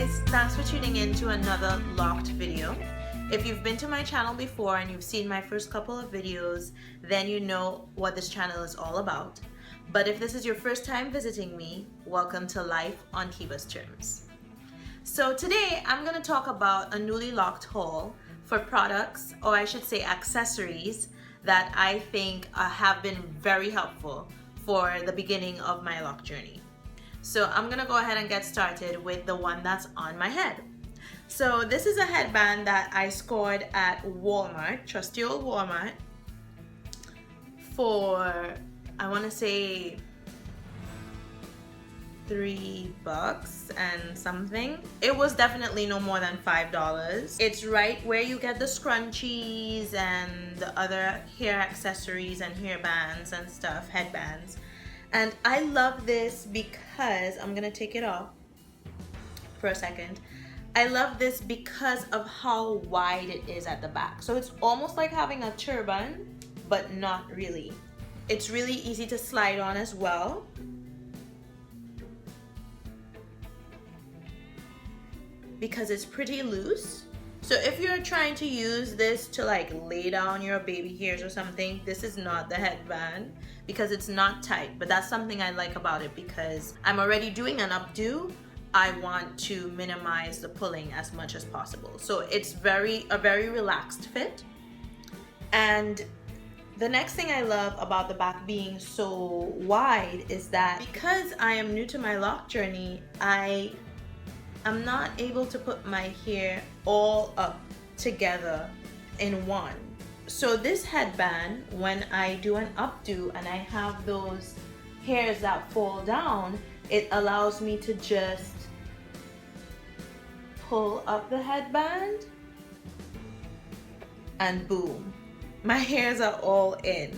guys, thanks for tuning in to another Locked video. If you've been to my channel before and you've seen my first couple of videos, then you know what this channel is all about. But if this is your first time visiting me, welcome to Life on Kiba's Terms. So today I'm going to talk about a newly locked haul for products, or I should say accessories, that I think have been very helpful for the beginning of my lock journey. So I'm gonna go ahead and get started with the one that's on my head. So this is a headband that I scored at Walmart, trusty old Walmart, for I want to say $3 and something. It was definitely no more than $5. It's right where you get the scrunchies and the other hair accessories and hair bands and stuff, headbands. And I love this because, I'm gonna take it off for a second. I love this because of how wide it is at the back. So it's almost like having a turban, but not really. It's really easy to slide on as well. Because it's pretty loose. So if you're trying to use this to like lay down your baby hairs or something, this is not the headband because it's not tight. But that's something I like about it because I'm already doing an updo. I want to minimize the pulling as much as possible. So it's a very relaxed fit. And the next thing I love about the back being so wide is that because I am new to my lock journey, I'm not able to put my hair all up together in one. So this headband, when I do an updo and I have those hairs that fall down, it allows me to just pull up the headband and boom, my hairs are all in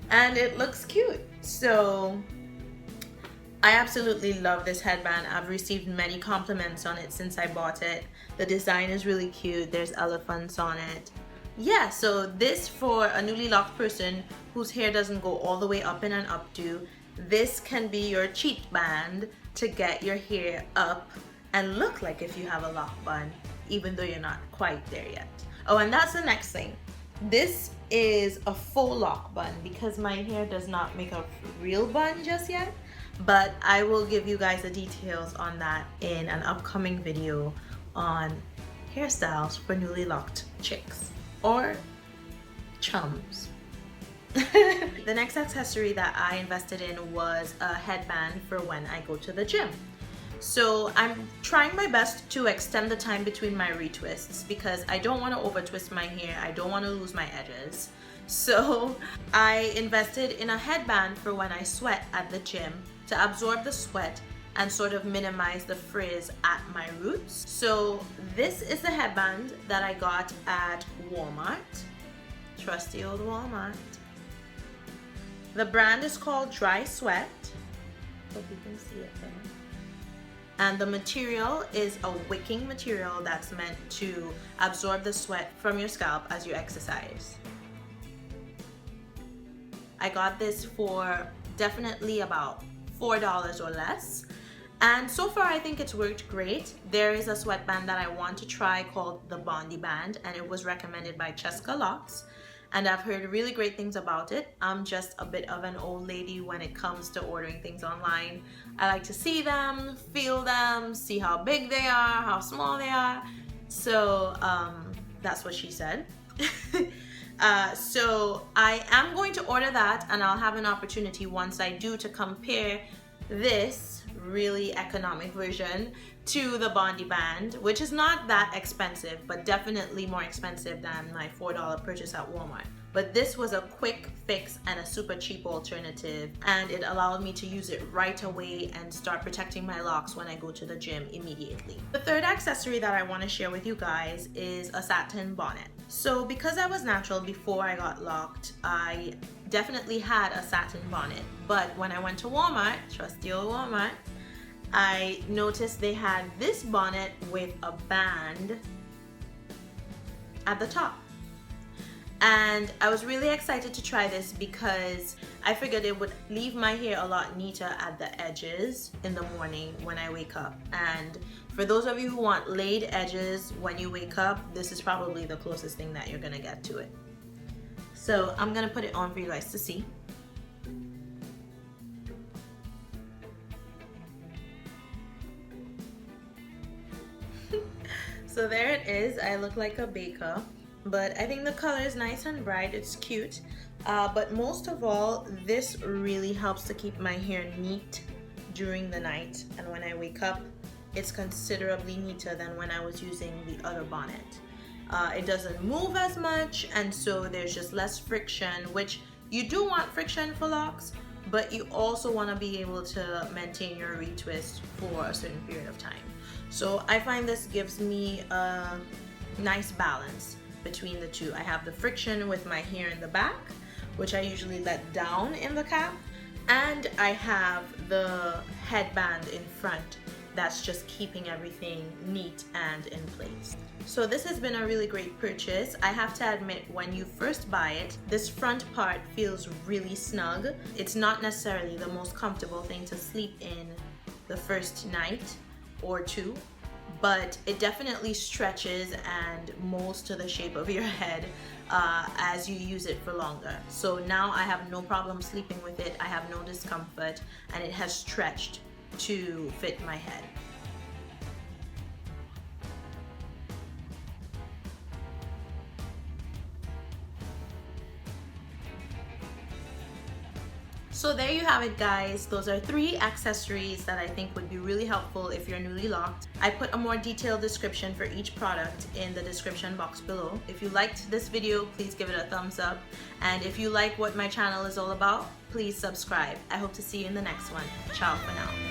and it looks cute. So I absolutely love this headband. I've received many compliments on it since I bought it. The design is really cute. There's elephants on it. Yeah, so this for a newly locked person whose hair doesn't go all the way up in an updo, this can be your cheat band to get your hair up and look like if you have a lock bun, even though you're not quite there yet. Oh, and that's the next thing. This is a full lock bun because my hair does not make a real bun just yet. But I will give you guys the details on that in an upcoming video on hairstyles for newly locked chicks or chums. The next accessory that I invested in was a headband for when I go to the gym. So I'm trying my best to extend the time between my retwists because I don't want to over twist my hair. I don't want to lose my edges. So I invested in a headband for when I sweat at the gym to absorb the sweat and sort of minimize the frizz at my roots. So this is the headband that I got at Walmart, trusty old Walmart. The brand is called Dri-Sweat. Hope you can see it there. And the material is a wicking material that's meant to absorb the sweat from your scalp as you exercise. I got this for definitely about $4 or less, and so far I think it's worked great. There is a sweatband that I want to try called the Bondi Band, and it was recommended by Locs, and I've heard really great things about it. I'm just a bit of an old lady when it comes to ordering things online. I like to see them, feel them, see how big they are, how small they are. So that's what she said. So I am going to order that, and I'll have an opportunity once I do to compare this really economic version to the Bondi Band, which is not that expensive, but definitely more expensive than my $4 purchase at Walmart. But this was a quick fix and a super cheap alternative, and it allowed me to use it right away and start protecting my locks when I go to the gym immediately. The third accessory that I want to share with you guys is a satin bonnet. So because I was natural before I got locked, I definitely had a satin bonnet. But when I went to Walmart, trusty old Walmart, I noticed they had this bonnet with a band at the top. And I was really excited to try this because I figured it would leave my hair a lot neater at the edges in the morning when I wake up. And for those of you who want laid edges when you wake up, this is probably the closest thing that you're gonna get to it. So I'm gonna put it on for you guys to see. So there it is. I look like a baker, but I think the color is nice and bright. It's cute. But most of all, this really helps to keep my hair neat during the night. And when I wake up, it's considerably neater than when I was using the other bonnet. It doesn't move as much, and so there's just less friction, which you do want friction for locks, but you also want to be able to maintain your retwist for a certain period of time. So I find this gives me a nice balance between the two. I have the friction with my hair in the back, which I usually let down in the cap, and I have the headband in front that's just keeping everything neat and in place. So this has been a really great purchase. I have to admit, when you first buy it, this front part feels really snug. It's not necessarily the most comfortable thing to sleep in the first night or two, but it definitely stretches and molds to the shape of your head as you use it for longer. So now I have no problem sleeping with it. I have no discomfort, and it has stretched to fit my head. So there you have it, guys. Those are 3 accessories that I think would be really helpful if you're newly locked. I put a more detailed description for each product in the description box below. If you liked this video, please give it a thumbs up. And if you like what my channel is all about, please subscribe. I hope to see you in the next one. Ciao for now.